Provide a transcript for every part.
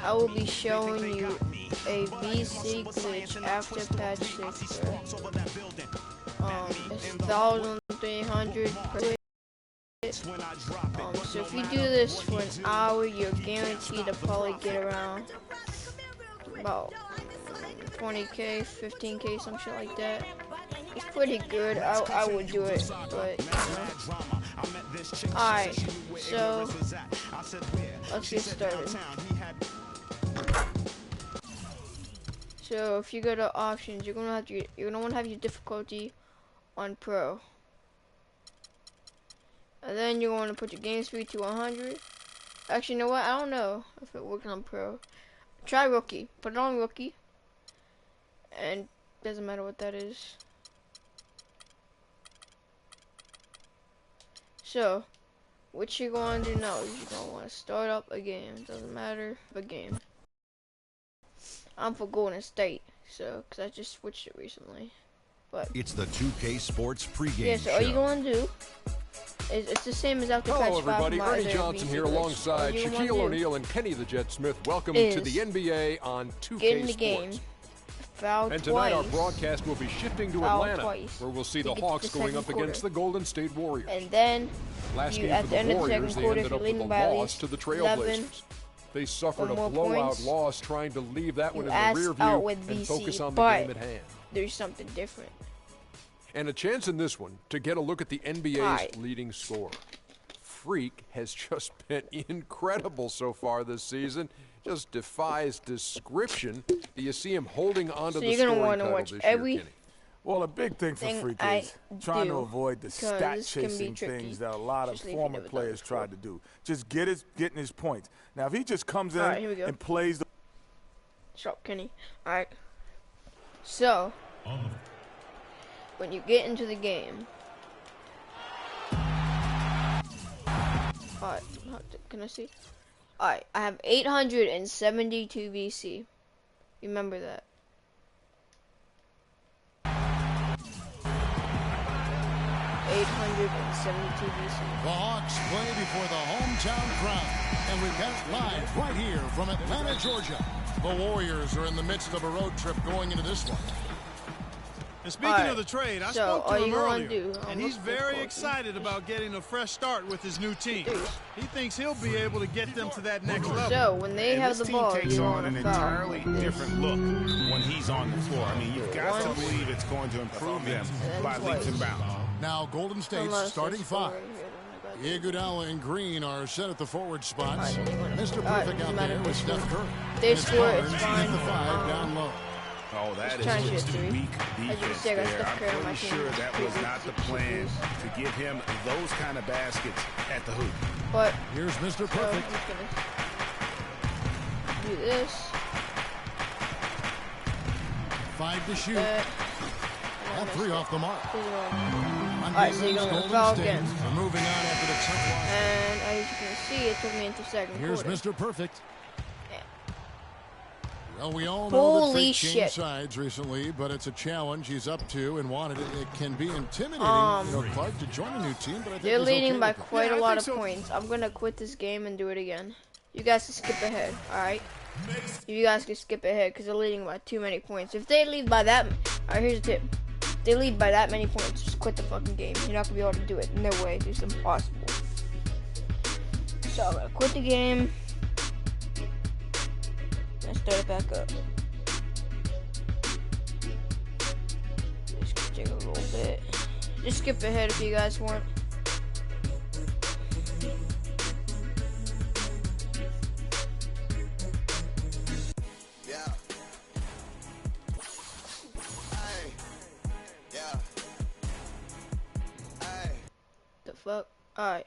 I will be showing you a VC glitch after patch 6. It's 1,300 per glitch. So if you do this for an hour, you're guaranteed to probably get around about 20k, 15k, some shit like that. It's pretty good. I would do it, but you know. Alright, so let's get started. So if you go to options, you're gonna want to have your difficulty on pro, and then you're going to put your game speed to 100. Actually, you know what? I don't know if it works on pro. Try rookie. Put it on rookie, and doesn't matter what that is. So, what you're going to do now is you're going to want to start up a game. Doesn't matter, a game. I'm for Golden State, so, because I just switched it recently. But it's the 2K Sports pregame yeah, so all you're going to do is, it's the same as after patch 5. Hello, everybody. Ernie Johnson here alongside Shaquille O'Neal and Kenny the Jet Smith. Welcome to the NBA on 2K get in the Sports. Game. Foul and tonight twice. our broadcast will be shifting to Atlanta, where we'll see the Hawks going up against the Golden State Warriors. And then, last game at for the end the of the Warriors, second they quarter, ended if up you're with a leading by loss to the Trailblazers. They suffered a blowout loss, trying to leave that one in the rear view and focus on the game at hand. There's something different. And a chance in this one to get a look at the NBA's leading scorer. Freak has just been incredible so far this season. Just defies description. Do you see him holding on to the scoring title this year, Kenny? Well, a big thing for Freak is trying to avoid the stat-chasing things that a lot of former players tried to do. Just getting his points. Now, if he just comes in and plays the... Shut up, Kenny. Alright. So, when you get into the game... Alright, can I see? Alright, I have 872 VC. Remember that. The Hawks play before the hometown crowd, and we cast live right here from Atlanta, Georgia. The Warriors are in the midst of a road trip going into this one. And speaking of the trade, I spoke to him earlier, and he's very excited about getting a fresh start with his new team. He thinks he'll be able to get them to that next level. So when they have the ball, takes on an entirely different look when he's on the floor. I mean, you've got to believe it's going to improve them by leaps and bounds. Now Golden State's starting 5. Iguodala and Green are set at the forward spots. Mr. Perfect out there with Steph Curry. They score, it's fine. The 5 down low. Oh, that is just weak defense there. I'm pretty sure that was not the plan to give him those kind of baskets at the hoop. But here's Mr. Perfect. Do this. 5 to shoot. All 3 off the mark. Alright, so you're going to foul again. Moving on after the tough loss. And as you can see, it took me into second Here's quarter. Mr. Perfect. Well, we all know that Freak changed shit. sides recently, but it's a challenge he's up to and wanted it. It can be intimidating, Clark, to join a new team, but I think they're leading by okay quite a lot of points. I'm going to quit this game and do it again. You guys can skip ahead, alright? You guys can skip ahead because they're leading by too many points. If they lead by that... Alright, here's a tip. If they lead by that many points, just quit the fucking game. You're not going to be able to do it. No way. It's impossible. So I'm going to quit the game. And start it back up. Just take a little bit. Just skip ahead if you guys want. Yeah. Hey. Yeah. Hey. The fuck? Alright.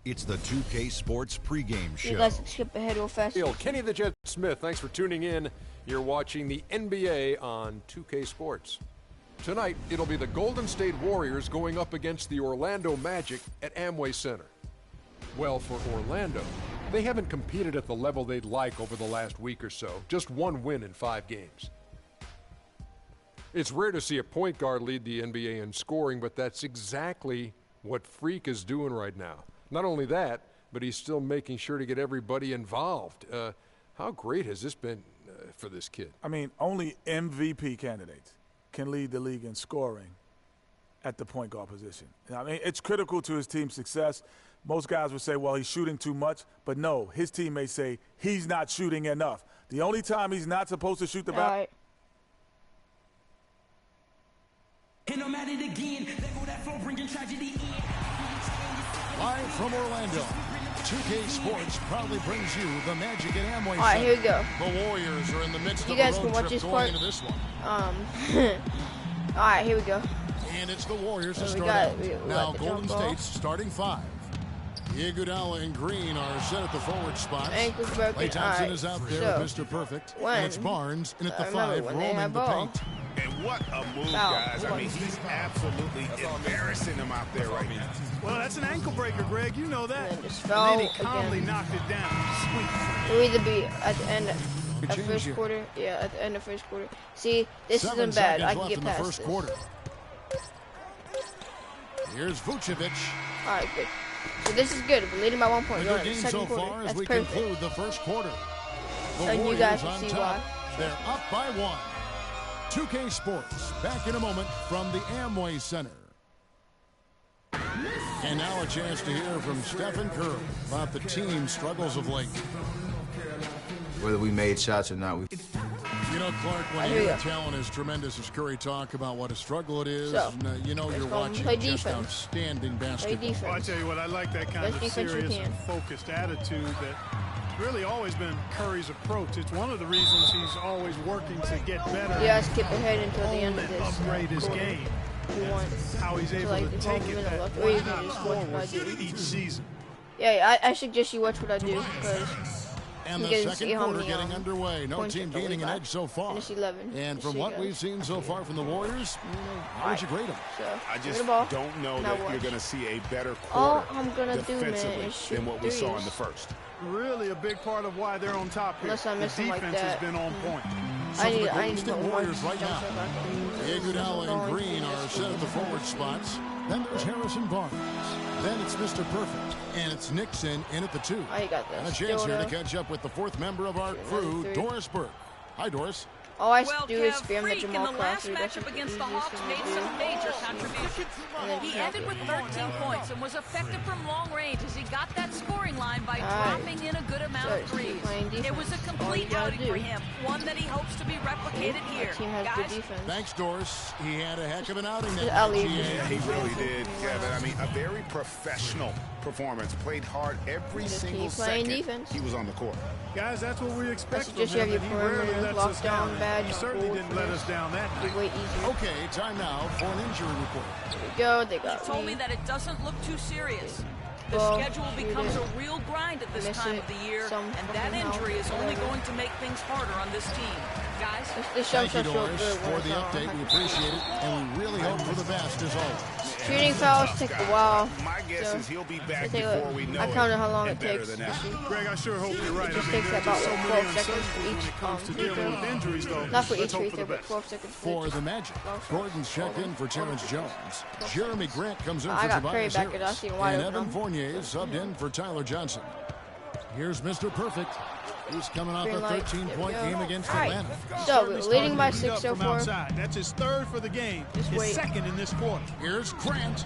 It's the 2K Sports pregame show. You guys can skip ahead real fast. Kenny the Jet Smith, thanks for tuning in. You're watching the NBA on 2K Sports. Tonight, it'll be the Golden State Warriors going up against the Orlando Magic at Amway Center. Well, for Orlando, they haven't competed at the level they'd like over the last week or so. Just one win in 5 games. It's rare to see a point guard lead the NBA in scoring, but that's exactly what Freak is doing right now. Not only that, but he's still making sure to get everybody involved. How great has this been for this kid? I mean, only MVP candidates can lead the league in scoring at the point guard position. I mean, it's critical to his team's success. Most guys would say, well, he's shooting too much. But no, his teammates say he's not shooting enough. The only time he's not supposed to shoot the ball. Right. Live from Orlando, 2K Sports proudly brings you the Magic at Amway Center. All right, here we go. The Warriors are in the midst of You guys a can road watch trip this going part. into this one. All right, here we go. And it's the Warriors to So start out. Now Golden State's starting 5. Iguodala and Green are set at the forward spots. Ankles broken. Klay Thompson All is out right, there with so Mr. Perfect. when, And it's Barnes in at the 5, when they roaming have the ball. paint. And what a move, Foul. guys. I mean, he's absolutely embarrassing him out there right now. Well, that's an ankle breaker, Greg. You know that. And then just And foul then he calmly again. knocked it down. Sweet. It'll either be at the end of change first here. quarter. Yeah, at the end of first quarter. See, this 7 isn't bad. seconds I can left get in the past first this. quarter. Here's Vucevic. All right, good. So this is good. We're leading by 1 point. A Going good into game the so second quarter. far as That's we perfect. conclude the first quarter. The And you Warriors guys can on see top. why. They're up by 1. 2K Sports back in a moment from the Amway Center. And now a chance to hear from Stephen Curry about the team's struggles of late. Whether we made shots or not, we. You know, Clark, when Here we your go. talent is tremendous as Curry talk about what a struggle it is, So, and, you know let's you're go and watching play just defense. outstanding Play basketball. defense. Well, I tell you what, I like that kind Best of defense you serious can. and focused attitude that's really always been Curry's approach. It's one of the reasons he's always working to get better. You guys skip ahead until the hone end of and this. upgrade his quarter. game. If you want. How he's able like to the take 12 it minute that left. Or you one can not just watch what I forward do. each season. Yeah, I suggest you watch what I do because And you the can second see how quarter many getting underway. No points team that gaining an we edge so far. Finish 11. And from See, what guys. we've seen so far from the Warriors, how would you grade them? So, I give me just the ball. don't know Now that watch. you're going to see a better All quarter I'm gonna do, man, defensively is shoot than what we saw in threes. the first. Really a big part of why they're on top here. Unless I miss the them like defense has that. been on point. So for the Golden to State put one Warriors right jump now, shot back on. Iguodala and Going Green to are this set at the one. forward spots. Then there's Harrison Barnes. Then it's Mr. Perfect. And it's Nixon in at the 2. Oh, you got this. And a chance here to Still, catch up with the 4th member of our Another crew, 3. Doris Burke. Hi, Doris. All I Well, do is Kev, spam the Freak in Jamal the last Crawford. That's matchup the against the easiest Hawks thing made to do. some major contributions. And then He jump. ended with 13 points and was effective from long range as he got that scoring line by Alright. dropping in a good amount So of it's keep threes. playing defense. It was a All you complete gotta outing for do. him, one that he hopes to be replicated Our here. team has good Guys, defense. Thanks, Doris. He had a heck of an outing Just that alley-oop. night. Yeah, he really did, Kevin. I mean, a very professional performance. Played hard every Just single keep playing second defense. he was on the court. Guys, that's what we expect That's from just you him, have and he your rarely perimeter lets us lockdown down. badge He on certainly both didn't let players. us down that night. Way easier. Okay, time now for an injury report. There we go. They he got told me me. that it doesn't look too serious. The Ball, schedule shoot becomes it, a real grind at this miss time it, of the year, some and that fucking help, injury is only whatever. going to make things harder on this team. Guys, This jump Thank you, shot's real Doris, good for when the it's on. update. We appreciate it, and we really hope for the best as always. Shooting fouls take a while. My guess So, is he'll be back take before a- we know I it. counted how long and it better takes than to that. shoot. Greg, I sure hope you're right. It just I mean, takes there's about just so like many 12 seconds for uncertainties when each it comes to free dealing throw. with injuries, though. Not for Let's each hope free for the throw, but best. 12 seconds For each. the Magic, Gordon's checked in for Terrence Jones. Jeremy Grant comes in I for got Curry Tobias back and I Harris. see him wide And open Evan now. Fournier subbed in for Tyler Johnson. Here's Mr. Perfect. He's coming off Green a light. 13-point There we go. game against All right. Atlanta. So, we're Certainly leading by starting to 6 heat up so from far. outside. That's his third for the game. Just His wait. second in this quarter. Here's Grant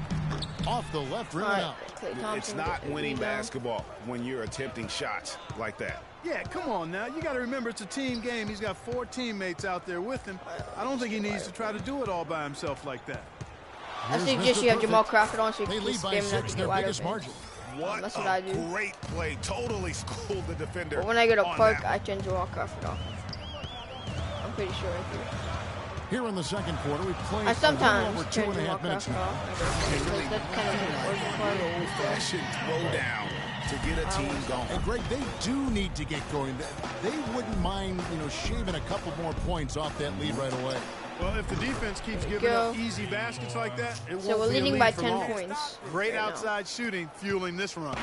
off the left rim and Alright, out. Klay Thompson It's not get the winning rebound. basketball when you're attempting shots like that. Yeah, come on now. You got to remember it's a team game. He's got 4 teammates out there with him. I don't think he needs to try to do it all by himself like that. I Here's suggest Mr. you have Jamal Perfect. Crawford on so you They can lead just by spam enough 6, to their get wide biggest open. margin. What That's what a I do. great play. Totally schooled the defender. But when I go to on Park, that I one. turn Jamal Crawford off. I'm pretty sure I do. Here in the second quarter, we've played I a little sometimes over turn 2.5 Jamal minutes Crawford now. off. Because that's kind of the important part. Old-fashioned throwdown to get a team going. And Greg, they do need to get going. They wouldn't mind, shaving a couple more points off that lead right away. Well, if the defense keeps giving go. up easy baskets like that, it So won't we're be a leading lead by for 10 long. points. Great right now. outside shooting fueling this run.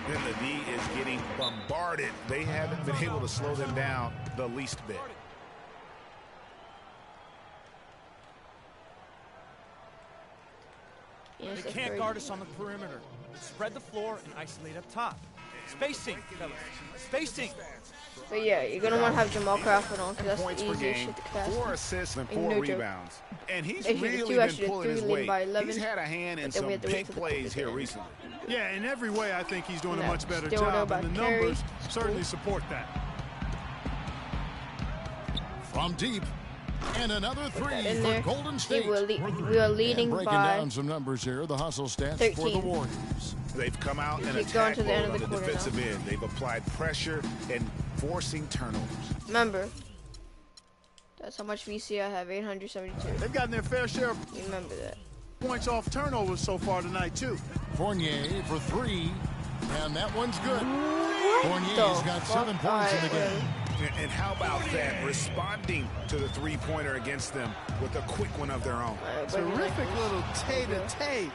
And the D is getting bombarded. They haven't been able to slow them down the least bit. Yes, They that's can't very guard good. us on the perimeter. Spread the floor and isolate up top. Spacing, fellas. Spacing. But yeah, you're gonna want to have Jamal Crawford on because that's Points the per easiest game, shit to pass. 4 assists and Ain't 4 no joke. rebounds. And he's They should really do been actually pulling his 3 leading weight. by 11. He's had a hand in But then we some have to wait big for the plays here end. recently. Yeah, in every way, I think he's doing a much better Still job, by and the Curry. numbers certainly support that. From deep, and another three in for there. Golden See, State. we are leading And breaking by down some numbers here, the hustle stats 13. for the Warriors. They've come out and keep going attacked to the end mode of on the the quarter defensive end. They've applied pressure and forcing turnovers. Remember, that's how much VC I have, 872. They've gotten their fair share of You remember that. points off turnovers so far tonight, too. Fournier for 3, and that one's good. What Fournier's the got fuck? 7 points in the Alright, game. And how about that, responding to the three-pointer against them with a quick one of their own. Terrific little tay-to-tay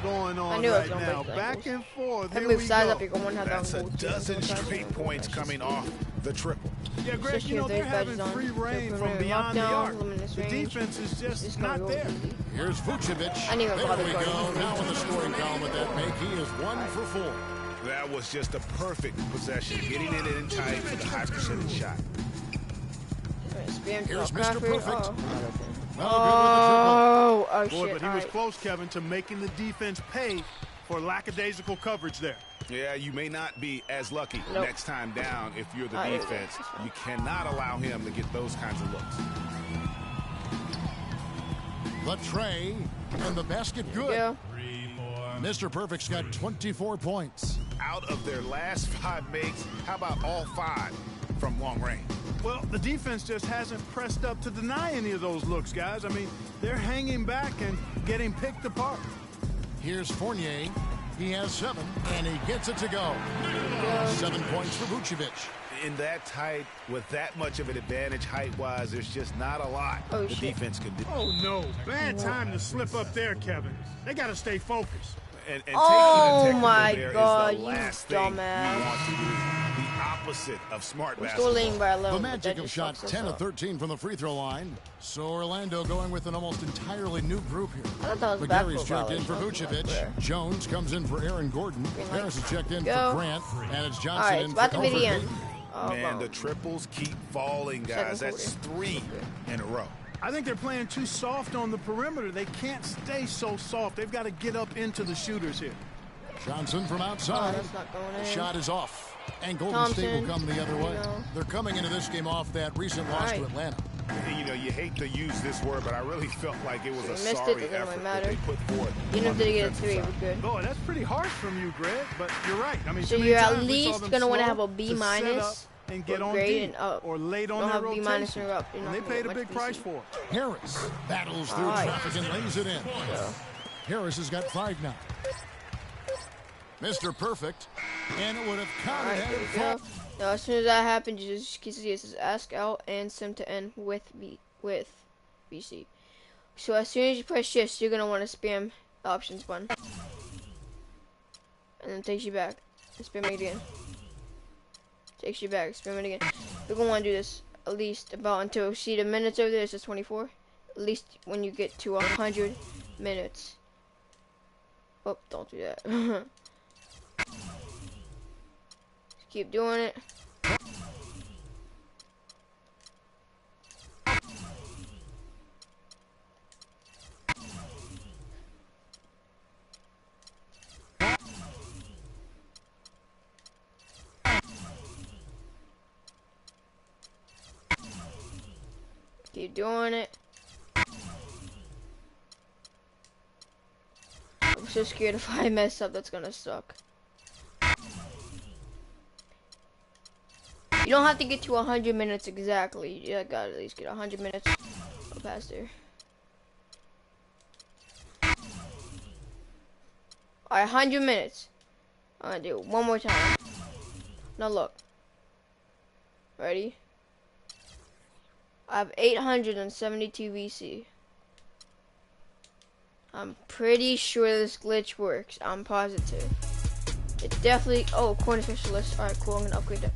going I on knew I was right gonna now. break Back ankles. and forth. If I Here move we size go. up, you're going to have That's that a goal. dozen straight points coming off the triple. Yeah, Greg, Especially you know, if they're there's having badges on. free reign They're from putting beyond the lockdown, arc. limitless The range. defense is It's just gonna not go there. easy. Here's Vucevic. I didn't even There bother we go. guarding. Now in the scoring column with that make, he is 1 for 4. That was just a perfect possession, getting it in tight for the high percentage shot. Here's Mr. Perfect. Oh, Boy, shit. but he was close, Kevin, to making the defense pay for lackadaisical coverage there. Yeah, you may not be as lucky Nope. next time down if you're the Alright, defense. You cannot allow him to get those kinds of looks. The tray, and the basket good. Yeah. Mr. Perfect's got 24 points. Out of their last 5 makes, how about all 5 from long range? Well, the defense just hasn't pressed up to deny any of those looks, guys. I mean, they're hanging back and getting picked apart. Here's Fournier. He has 7, and he gets it to go. 7 points for Vucevic. In that tight, with that much of an advantage height-wise, there's just not a lot the defense can do. Oh, no. Bad time to slip up there, Kevin. They got to stay focused. And Oh, taking a my technical there God, is the you last thing dumbass. you want to do. The opposite of smart We're basketball. still leading by 11. The but Magic that have just shot fucks us 10 of up. 13 from the free throw line. So Orlando going with an almost entirely new group here. I thought that was McGarry's basketball checked in for violation. Vucevic. Jones comes in for Aaron Gordon. Harris is checked in Go. for Grant. And it's All Johnson right, in it's for about to be Elfrid the end. Payton. Oh, Man, wow. the triples keep falling, guys. Second That's quarter. 3 in a row. I think they're playing too soft on the perimeter. They can't stay so soft. They've got to get up into the shooters here. Johnson from Oh, outside. that's not going The in. shot is off. And Golden State will come the other way. No. They're coming into this game off that recent loss to Right. Atlanta. You know, you hate to use this word, but I really felt like it was a missed it, sorry doesn't really effort matter. that they put forth. Even on if the they get a defensive 3, side. we're good. Boy, that's pretty harsh from you, Greg, but you're right. I mean, So too many you're at times we saw least them gonna wanna slow have a to B set minus up and get or on grade deep and up. or late on Don't their have B minus rotation. or up. You're And not they gonna paid get a big much price BC. for it. Harris battles through Alright. traffic and lays it in. Harris has got 5 now. Mr. Perfect. And it would have counted Alright, had there it we go. fall. Now, as soon as that happens, you just can see it says ask out and sim to end with BC. So as soon as you press shift, you're gonna want to spam the options button, and then it takes you back. Spam it again. Takes you back. Spam it again. You're gonna want to do this at least about until see the minutes over there. It says 24. At least when you get to 100 minutes. Oh, don't do that. Keep doing it. Keep doing it. I'm so scared if I mess up, that's gonna suck. You don't have to get to 100 minutes exactly. You gotta at least get 100 minutes or past there. Alright, 100 minutes. I'm gonna do it one more time. Now look. Ready? I have 872 VC. I'm pretty sure this glitch works. I'm positive. It definitely. Oh, corner specialist. Alright, cool. I'm gonna upgrade that.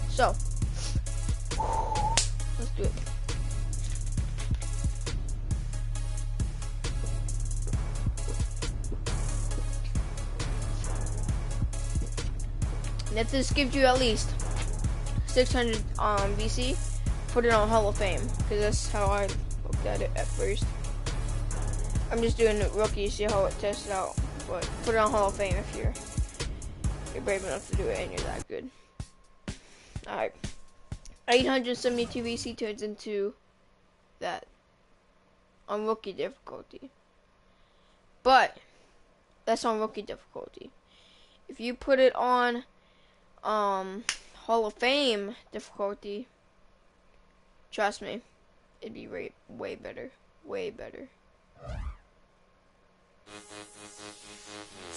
So, let's do it. And if this gives you at least 600 VC, put it on Hall of Fame, because that's how I looked at it at first. I'm just doing it rookie, see how it tests out. But put it on Hall of Fame if you're brave enough to do it and you're that good. Alright. 872 VC turns into that on rookie difficulty. But that's on rookie difficulty. If you put it on Hall of Fame difficulty, trust me, it'd be way better. Way better.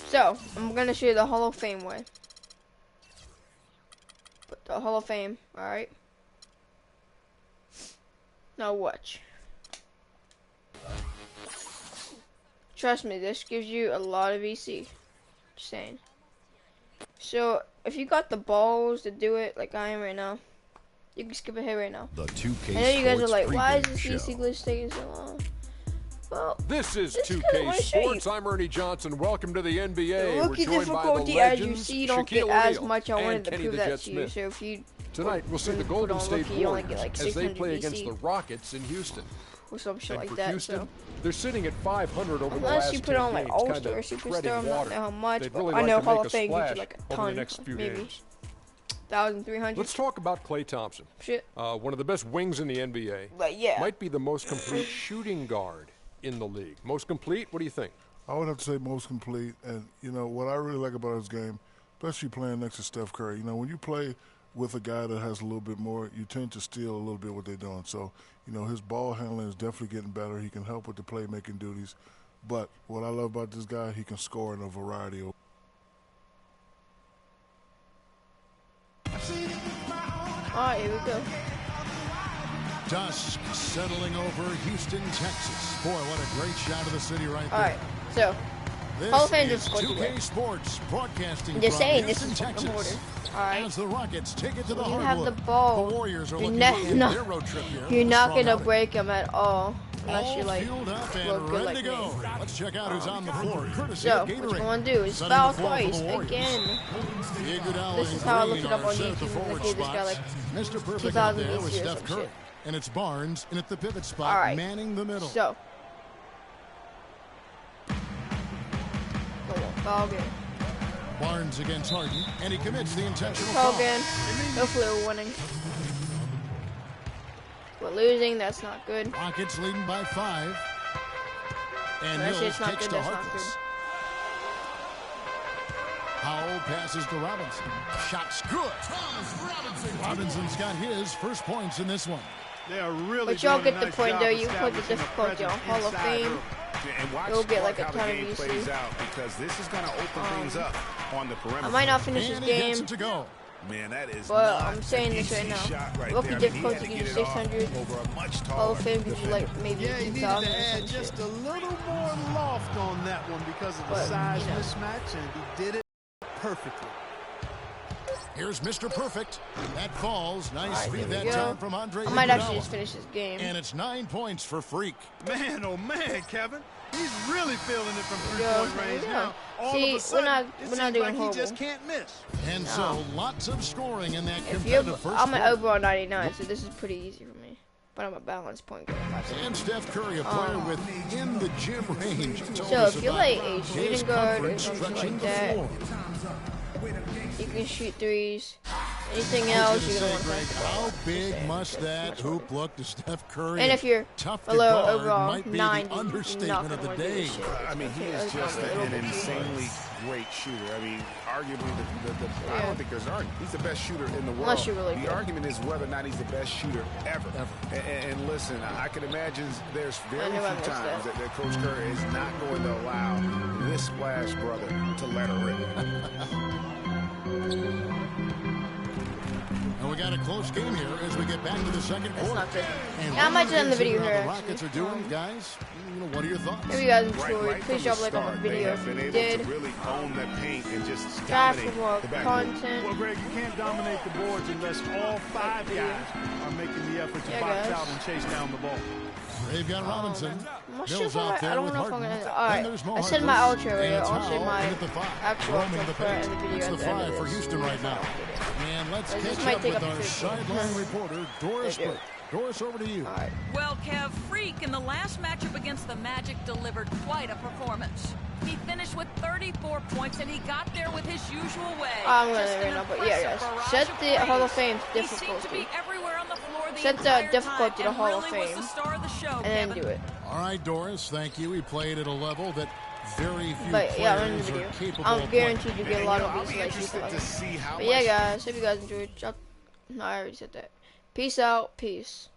So, I'm gonna show you the Hall of Fame way. Put the Hall of Fame, alright? Now watch. Trust me, this gives you a lot of VC. Just saying. So, if you got the balls to do it like I am right now, you can skip ahead right now. The 2K I know you guys are Sports like, why is pregame this VC show. glitch taking so long? Well, This is just 'cause I 2K wanna show you. Sports. I'm Ernie Johnson. Welcome to the NBA. The We're rookie joined by the difficulty, as you legends, see, you don't Shaquille get as O'Neal much. I and wanted to Kenny prove the that Jet to you. Smith. So if you Tonight, we'll see the put Golden on State rookie, you only Warriors get like as they 600 play against VC. the Rockets in Houston. Or some shit And like for that. Houston, So they're sitting at 500 over the unless last you put 10 on like games, All-Star kinda or Superstar, treading I'm not water. know how much, They'd but really I like know to Hall make of a Fame gives you splash like a over the ton, next few maybe games. 1,300. Let's talk about Klay Thompson. Shit. One of the best wings in the NBA. But yeah. Might be the most complete shooting guard in the league. Most complete? What do you think? I would have to say most complete. And, you know, what I really like about his game, especially playing next to Steph Curry, you know, when you play with a guy that has a little bit more, you tend to steal a little bit what they're doing. So, you know, his ball handling is definitely getting better. He can help with the playmaking duties. But what I love about this guy, he can score in a variety of. All right, here we go. Dusk settling over Houston, Texas. Boy, what a great shot of the city right there. All right, so Hall of Fame difficulty. 2K Sports broadcasting Just from saying, this Houston, is fucking Texas. order. All right. As the Rockets take it to the You have hardwood. the ball. The Warriors are You're looking not, to end their road trip here. you're with a not strong gonna outing. break them at all unless you All like fueled up and look good ready like to me. go. Let's check out who's on the floor. Courtesy So of what Gatorade. you want to do is Setting foul the floor for the twice Warriors. again. Iguodala This is and how I Green looked it up are on set at the YouTube. forward Look at this guy, spots. like, Mr. Perfect 2,000 out there with VC or Steph some Curry. shit. And it's Barnes in at the pivot spot, All right. manning the middle. So go on, foul again. Barnes against Harden, and he commits the intentional Foul foul. again. Hopefully we're winning. We're losing. That's not good. Rockets leading by 5. And When I say Mills it's not kicks good, to that's not Harkless. Howell passes to Robinson. Shot's good. Robinson's got his first points in this one. They are really But y'all doing a get the nice point job though. You put the establishing a difficulty on presence Hall of inside Fame. early. And watch You'll get like a how the ton of game VC. plays out, because this is going to open things up on the perimeter. I might not finish this And he gets game, it to go. Man, that is but not I'm saying an this right easy now. shot right Rookie there. I mean, he had difficulty to gives get you it off 600. over a much Hall of taller Fame gives you like defender. maybe Yeah, he needed 2,000 to or add some just shit. a little more loft on that one because of the But, size you know. mismatch, and he did it perfectly. Here's Mr. Perfect. That falls. Nice Alright, feed there that we go. time from Andre I might actually Iguodala. just finish this game. And it's 9 points for Freak. Man, oh man, Kevin. He's really feeling it from Go. three-point range Yeah. now. All See, of a sudden, we're not it doing seems like horrible. he just can't miss. And so lots of scoring in that If you're, competitive first I'm an quarter. overall 99, so this is pretty easy for me. But I'm a balanced point guard. And Steph Curry, a player with in the gym range. He told So us if you're about like a his shooting guard or comfort something stretching like the that, floor. you can shoot threes. Anything I else, was you're gonna gonna say, want Greg, to how big must that hoop look to Steph Curry? And if you're tough to below guard overall might be 90, the you're understatement not of gonna the want to do day. this shit. I mean, he It's is gonna just be a little an bit too insanely hard. great shooter. I mean, arguably, I Yeah. don't think there's an argument. He's the best shooter in the world. Unless you're really the good. argument is whether or not he's the best shooter ever. And listen, I can imagine there's very knew I few missed times that. that Coach Curry is not going to allow this splash brother to let her rip. And we got a close game here as we get back to the second quarter. not good. And Yeah, I might just end the consider video how here, the Rockets actually. are doing, guys. what are your thoughts? If you guys enjoyed, please drop a like on the video if you did. Subscribe for more content. Well, Greg, you can't dominate the boards unless all 5 guys are making the effort to box out and chase down the ball. They've got Robinson. Mills out there. I don't know if I'm gonna. Alright, I said my outro right here. I'll say my actual outro for the video at the end of for this. Houston right now. And let's catch up with our sideline reporter, Doris Burke. Doris, over to you. All right. Well, Kev, Freak in the last matchup against the Magic delivered quite a performance. He finished with 34 points, and he got there with his usual way. I'm going to right now, but yeah, guys. Set the Hall of Fame difficulty. Set the difficulty to Hall of Fame, and then do it. All right, Doris, thank you. We played at a level that very few players are capable I'm of guaranteed to get a lot of these like you. But yeah, guys, hope you guys enjoyed. I already said that. Peace out. Peace.